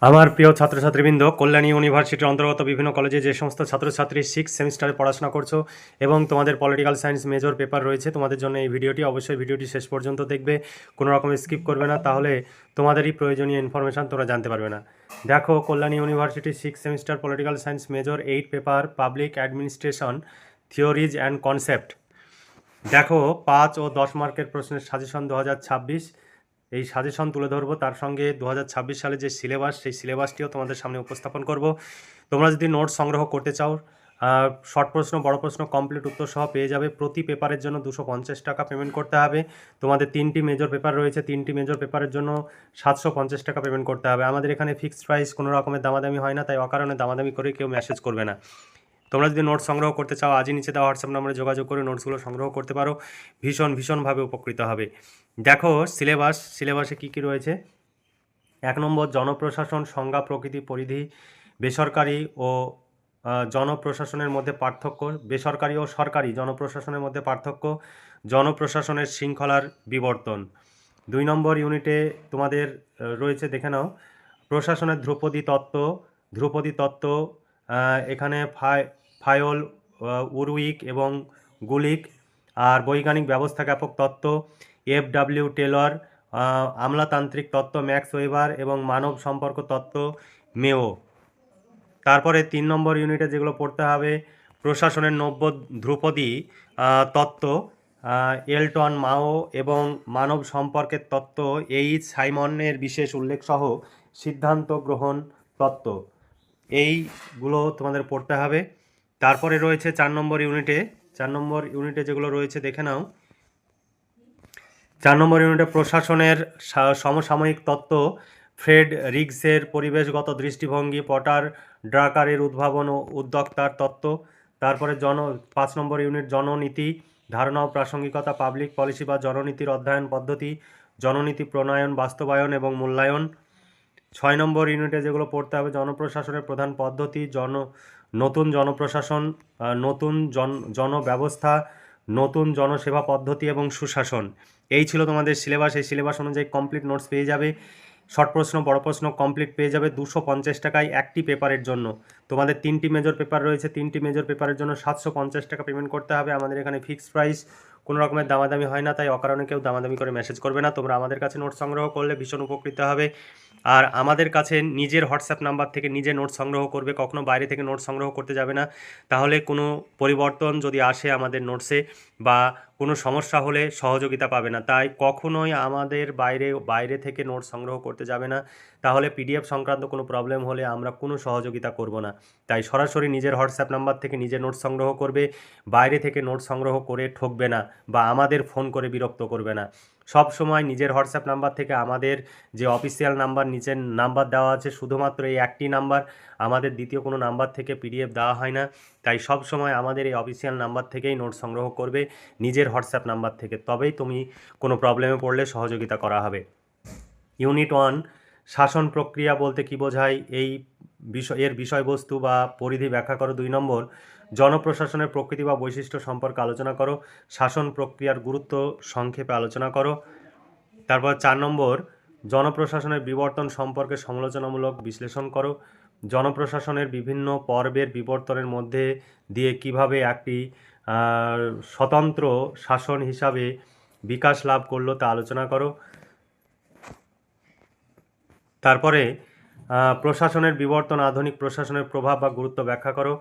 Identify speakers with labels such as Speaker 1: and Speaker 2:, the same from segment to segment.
Speaker 1: আমার প্রিয় ছাত্রছাত্রীবৃন্দ, কল্যাণী ইউনিভার্সিটির অন্তর্গত বিভিন্ন কলেজে যে সমস্ত ছাত্রছাত্রী 6 সেমিস্টারে পড়াশোনা করছো এবং তোমাদের পলিটিক্যাল সায়েন্স মেজর পেপার রয়েছে, তোমাদের জন্য এই ভিডিওটি অবশ্যই ভিডিওটি শেষ পর্যন্ত দেখবে, কোনো রকম স্কিপ করবে না, তাহলে তোমাদেরই প্রয়োজনীয় ইনফরমেশান তোমরা জানতে পারবে না। দেখো, Kalyani university 6 semester political science major 8 paper public administration theories and concept. দেখো, 5 ও 10 মার্কের প্রশ্নের সাজেশন 2026, এই সাজেশন তুলে ধরবো, তার সঙ্গে 2026 সালে যে সিলেবাস, সেই সিলেবাসটিও তোমাদের সামনে উপস্থাপন করব। তোমরা যদি নোটস সংগ্রহ করতে চাও, শর্ট প্রশ্ন, বড় প্রশ্ন, কমপ্লিট উত্তর সহ পেয়ে যাবে। প্রতি পেপারের জন্য 250 টাকা পেমেন্ট করতে হবে। তোমাদের 3টি মেজর পেপার রয়েছে, 3টি মেজর পেপারের জন্য 750 টাকা পেমেন্ট করতে হবে। আমাদের এখানে ফিক্সড প্রাইস, কোনো রকমের দামাদামি হয় না, তাই অকারণে দামাদামি করে কেউ মেসেজ করবে না। তোমরা যদি নোটস সংগ্রহ করতে চাও, আজই নিচে দেওয়া হোয়াটসঅ্যাপ নম্বরে যোগাযোগ করে নোটসগুলো সংগ্রহ করতে পারো, ভীষণভাবে উপকৃত হবে। দেখো, সিলেবাসে কী কী রয়েছে। 1 নম্বর, জনপ্রশাসন, সংজ্ঞা, প্রকৃতি, পরিধি, বেসরকারি ও জনপ্রশাসনের মধ্যে পার্থক্য, বেসরকারি ও সরকারি জনপ্রশাসনের মধ্যে পার্থক্য, জনপ্রশাসনের শৃঙ্খলার বিবর্তন। 2 নম্বর ইউনিটে তোমাদের রয়েছে, দেখে নাও, প্রশাসনের ধ্রুপদী তত্ত্ব, এখানে ফায়োল, উরউইক এবং গুলিক। আর বৈজ্ঞানিক ব্যবস্থা জ্ঞাপক তত্ত্ব, FW টেলর, আমলাতান্ত্রিক তত্ত্ব ম্যাক্স ওয়েবার এবং মানব সম্পর্ক তত্ত্ব মেও। তারপরে 3 নম্বর ইউনিটে যেগুলো পড়তে হবে, প্রশাসনের নব্য ধ্রুপদী তত্ত্ব, এলটন মাও এবং মানব সম্পর্কের তত্ত্ব সাইমনের বিশেষ উল্লেখ সহ সিদ্ধান্ত গ্রহণ তত্ত্ব, এইগুলো তোমাদের পড়তে হবে। তারপরে রয়েছে 4 নম্বর ইউনিটে যেগুলো রয়েছে দেখে নাও। 4 নম্বর ইউনিটে প্রশাসনের সমসাময়িক তত্ত্ব, ফ্রেড রিগসের পরিবেশগত দৃষ্টিভঙ্গি, পটার ড্রাকারের উদ্ভাবন ও উদ্যোক্তার তত্ত্ব। তারপরে 5 নম্বর ইউনিট জননীতি, ধারণা ও প্রাসঙ্গিকতা, পাবলিক পলিসি বা জননীতির অধ্যয়ন পদ্ধতি, জননীতি প্রণয়ন, বাস্তবায়ন এবং মূল্যায়ন। 6 নম্বর ইউনিটে যেগুলো পড়তে হবে, জনপ্রশাসনের প্রধান পদ্ধতি, নতুন জনপ্রশাসন, নতুন জনব্যবস্থা, নতুন জনসেবা পদ্ধতি এবং সুশাসন। এই ছিল তোমাদের সিলেবাস। এই সিলেবাস অনুযায়ী কমপ্লিট নোটস পেয়ে যাবে, শর্ট প্রশ্ন, বড় প্রশ্ন কমপ্লিট পেয়ে যাবে 250 টাকায় একটি পেপারের জন্য। তোমাদের 3টি মেজর পেপার রয়েছে, 3টি মেজর পেপারের জন্য 750 টাকা পেমেন্ট করতে হবে। আমাদের এখানে ফিক্সড প্রাইস, কোনো রকমের দামাদামি হয় না, তাই অকারণে কেউ দামাদামি করে মেসেজ করবে না। তোমরা আমাদের কাছে নোটস সংগ্রহ করলে ভীষণ উপকৃত হবে। আর আমাদের কাছে নিজের হোয়াটসঅ্যাপ নাম্বার থেকে নিজে নোটস সংগ্রহ করবে, কখনো বাইরে থেকে নোটস সংগ্রহ করতে যাবে না। তাহলে কোনো পরিবর্তন যদি আসে আমাদের নোটসে বা কোনো সমস্যা হলে সহযোগিতা পাবে না। তাই কখনোই আমাদের বাইরে থেকে নোটস সংগ্রহ করতে যাবে না, তাহলে PDF সংক্রান্ত কোনো প্রবলেম হলে আমরা কোনো সহযোগিতা করব না। তাই সরাসরি নিজের হোয়াটসঅ্যাপ নাম্বার থেকে নিজে নোটস সংগ্রহ করবে, বাইরে থেকে নোটস সংগ্রহ করে ঠকবে না বা আমাদের ফোন করে বিরক্ত করবে না। সব সময় নিজের হোয়াটসঅ্যাপ নাম্বার থেকে, আমাদের যে অফিসিয়াল নাম্বার, নিচের নাম্বার দেওয়া আছে, শুধুমাত্র এই একটি নাম্বার, আমাদের দ্বিতীয় কোনো নাম্বার থেকে PDF দেওয়া হয় না। তাই সব সময় আমাদের এই অফিসিয়াল নাম্বার থেকেই নোট সংগ্রহ করবে, নিজের হোয়াটসঅ্যাপ নাম্বার থেকে, তবেই তুমি কোনো প্রবলেমে পড়লে সহযোগিতা করা হবে। ইউনিট 1, শাসন প্রক্রিয়া বলতে কী বোঝায়, এর বিষয়বস্তু বা পরিধি ব্যাখ্যা করো। 2 নম্বর, জনপ্রশাসনের প্রকৃতি বা বৈশিষ্ট্য সম্পর্কে আলোচনা করো, শাসন প্রক্রিয়ার গুরুত্ব সংক্ষেপে আলোচনা করো। তারপর 4 নম্বর, জনপ্রশাসনের বিবর্তন সম্পর্কে সমালোচনামূলক বিশ্লেষণ করো, জনপ্রশাসনের বিভিন্ন পর্বের বিবর্তনের মধ্যে দিয়ে কিভাবে একটি স্বতন্ত্র শাসন হিসাবে বিকাশ লাভ করলো তা আলোচনা করো। তারপরে প্রশাসনের বিবর্তন, আধুনিক প্রশাসনের প্রভাব বা গুরুত্ব ব্যাখ্যা করো,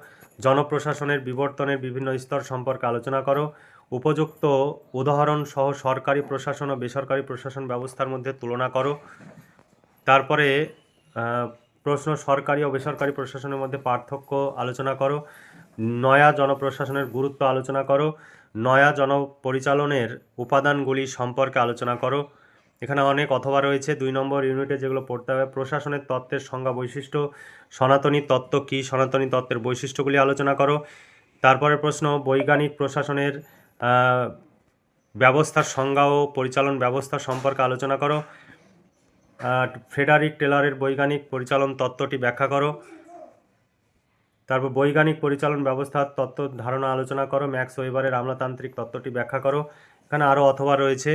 Speaker 1: জনপ্রশাসনের বিবর্তনের বিভিন্ন স্তর সম্পর্কে আলোচনা করো, উপযুক্ত উদাহরণ সহ সরকারি প্রশাসন ও বেসরকারি প্রশাসন ব্যবস্থার মধ্যে তুলনা করো। তারপরে প্রশ্ন, সরকারি ও বেসরকারি প্রশাসনের মধ্যে পার্থক্য আলোচনা করো, নয়া জনপ্রশাসনের গুরুত্ব আলোচনা করো, নয়া জনপরিচালনের উপাদানগুলি সম্পর্কে আলোচনা করো। এখানে অনেক অথবা রয়েছে। 2 নম্বর ইউনিটে যেগুলো পড়তে হবে, প্রশাসনের তত্ত্বের সংজ্ঞা, বৈশিষ্ট্য, সনাতনী তত্ত্ব কী, সনাতনী তত্ত্বের বৈশিষ্ট্যগুলি আলোচনা করো। তারপরে প্রশ্ন, বৈজ্ঞানিক প্রশাসনের ব্যবস্থার সংজ্ঞা ও পরিচালন ব্যবস্থা সম্পর্কে আলোচনা করো। ফ্রেডারিক টেলরের বৈজ্ঞানিক পরিচালন তত্ত্বটি ব্যাখ্যা করো। তারপর বৈজ্ঞানিক পরিচালন ব্যবস্থার তত্ত্ব ধারণা আলোচনা করো, ম্যাক্স ওয়েবারের আমলাতান্ত্রিক তত্ত্বটি ব্যাখ্যা করো। এখানে আরও অথবা রয়েছে।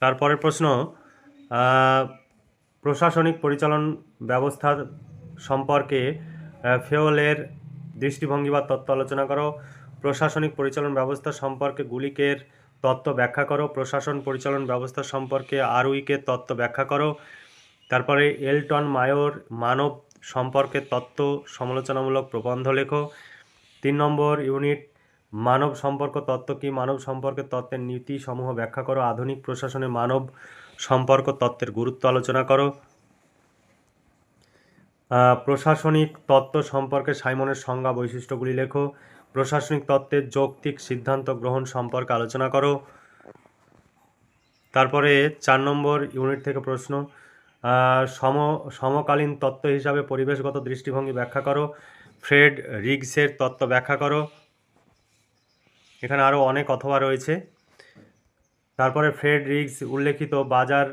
Speaker 1: তারপরের প্রশ্ন, প্রশাসনিক পরিচালন ব্যবস্থা সম্পর্কে ফেওলের দৃষ্টিভঙ্গি বা তত্ত্ব আলোচনা করো। প্রশাসনিক পরিচালন ব্যবস্থা সম্পর্কে গুলিকের তত্ত্ব ব্যাখ্যা করো। প্রশাসন পরিচালন ব্যবস্থা সম্পর্কে আরউইকের তত্ত্ব ব্যাখ্যা করো। তারপরে এলটন মায়োর মানব সম্পর্কে তত্ত্ব সমালোচনামূলক প্রবন্ধ লেখো। 3 নম্বর ইউনিট মানব সম্পর্ক তত্ত্ব কি? মানব সম্পর্কের তত্ত্বের নীতি সমূহ ব্যাখ্যা করো। আধুনিক প্রশাসনে মানব সম্পর্ক তত্ত্বের গুরুত্ব আলোচনা করো। প্রশাসনিক তত্ত্ব সম্পর্কে সাইমনের সংজ্ঞা বৈশিষ্ট্যগুলি লেখো। প্রশাসনিক তত্ত্বের যৌক্তিক সিদ্ধান্ত গ্রহণ সম্পর্কে আলোচনা করো। তারপরে 4 নম্বর ইউনিট থেকে প্রশ্ন, সমকালীন তত্ত্ব হিসাবে পরিবেশগত দৃষ্টিভঙ্গি ব্যাখ্যা করো। ফ্রেড রিগসের তত্ত্ব ব্যাখ্যা করো। এখানে আরও অনেক অথবা রয়েছে। তারপরে ফ্রেড রিগস উল্লেখিত বাজার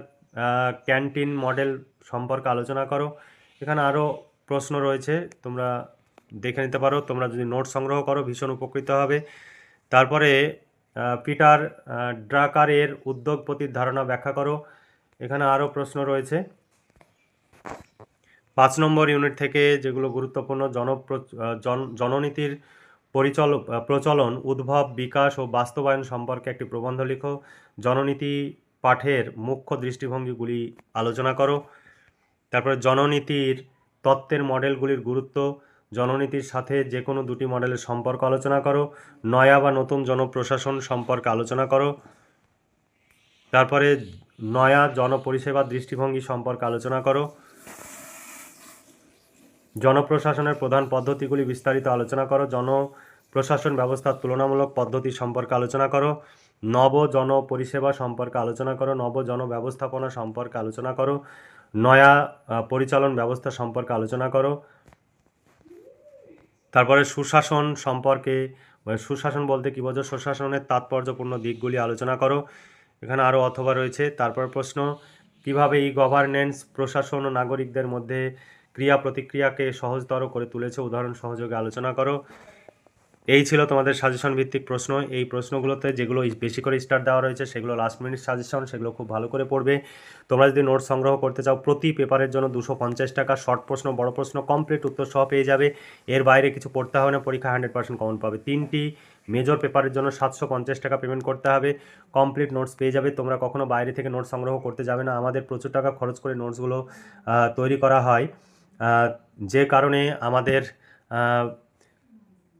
Speaker 1: ক্যান্টিন মডেল সম্পর্কে আলোচনা করো। এখানে আরও প্রশ্ন রয়েছে, তোমরা দেখে নিতে পারো। তোমরা যদি নোট সংগ্রহ করো ভীষণ উপকৃত হবে। তারপরে পিটার ড্রাকারের উদ্যোগপতির ধারণা ব্যাখ্যা করো। এখানে আরও প্রশ্ন রয়েছে। 5 নম্বর ইউনিট থেকে যেগুলো গুরুত্বপূর্ণ, জননীতির প্রচলন, উদ্ভব, বিকাশ ও বাস্তবায়ন সম্পর্কে একটি প্রবন্ধ লিখো। জননীতি পাঠের মুখ্য দৃষ্টিভঙ্গিগুলি আলোচনা করো। তারপরে জননীতির তত্ত্বের মডেলগুলির গুরুত্ব, জননীতির সাথে যে কোনো দুটি মডেলের সম্পর্ক আলোচনা করো। নয়া বা নতুন জনপ্রশাসন সম্পর্কে আলোচনা করো। তারপরে নয়া জনপরিষেবা দৃষ্টিভঙ্গি সম্পর্কে আলোচনা করো। জনপ্রশাসনের প্রধান পদ্ধতিগুলি বিস্তারিত আলোচনা করো। জনপ্রশাসন ব্যবস্থার তুলনামূলক পদ্ধতি সম্পর্কে আলোচনা করো। নব জনপরিষেবা সম্পর্কে আলোচনা করো। নব জনব্যবস্থাপনা সম্পর্কে আলোচনা করো। নয়া পরিচালন ব্যবস্থা সম্পর্কে আলোচনা করো। তারপরে সুশাসন সম্পর্কে, সুশাসন বলতে কী বোঝো, সুশাসনের তাৎপর্যপূর্ণ দিকগুলি আলোচনা করো। এখানে আরও অথবা রয়েছে। তারপর প্রশ্ন, কিভাবে ই গভর্নেন্স প্রশাসন ও নাগরিকদের মধ্যে ক্রিয়া প্রতিক্রিয়াকে সহজতর করে তুলেছে, উদাহরণ সহযোগে আলোচনা করো। এই ছিল তোমাদের সাজেশন ভিত্তিক প্রশ্ন। এই প্রশ্নগুলোতে যেগুলো বেশি করে স্টার দেওয়া রয়েছে সেগুলো লাস্ট মিনিট সাজেশন, সেগুলো খুব ভালো করে পড়বে। তোমরা যদি নোট সংগ্রহ করতে চাও প্রতি পেপারের জন্য 250 টাকা, শর্ট প্রশ্ন বড় প্রশ্ন কমপ্লিট উত্তর সহ পেয়ে যাবে। এর বাইরে কিছু পড়তে হবে না, পরীক্ষা 100% কমন পাবে। 3টি মেজর পেপারের জন্য 750 টাকা পেমেন্ট করতে হবে, কমপ্লিট নোটস পেয়ে যাবে। তোমরা কখনো বাইরে থেকে নোট সংগ্রহ করতে যাবে না, আমাদের প্রচুর টাকা খরচ করে নোটসগুলো তৈরি করা হয়, যে কারণে আমাদের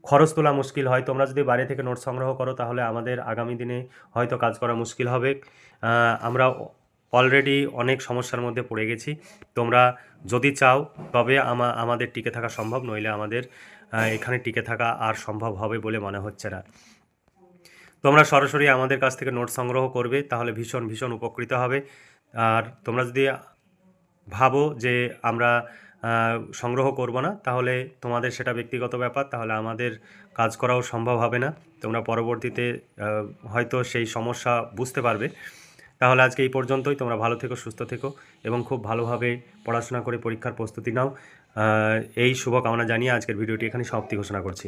Speaker 1: খরচ তোলা মুশকিল হয়। তোমরা যদি বাইরে থেকে নোট সংগ্রহ করো তাহলে আমাদের আগামী দিনে হয়তো কাজ করা মুশকিল হবে। আমরা অলরেডি অনেক সমস্যার মধ্যে পড়ে গেছি। তোমরা যদি চাও তবে আমাদের টিকে থাকা সম্ভব, নইলে আমাদের এখানে টিকে থাকা আর সম্ভব হবে বলে মনে হচ্ছে না। তোমরা সরাসরি আমাদের কাছ থেকে নোট সংগ্রহ করবে, তাহলে ভীষণ ভীষণ উপকৃত হবে। আর তোমরা যদি ভাবো যে আমরা সংগ্রহ করব না, তাহলে তোমাদের সেটা ব্যক্তিগত ব্যাপার, তাহলে আমাদের কাজ করাও সম্ভব হবে না। তোমরা পরবর্তীতে হয়তো সেই সমস্যা বুঝতে পারবে। তাহলে আজকে এই পর্যন্তই। তোমরা ভালো থেকো, সুস্থ থেকো এবং খুব ভালোভাবে পড়াশোনা করে পরীক্ষার প্রস্তুতি নাও। এই শুভকামনা জানিয়ে আজকের ভিডিওটি এখানে সমাপ্তি ঘোষণা করছি।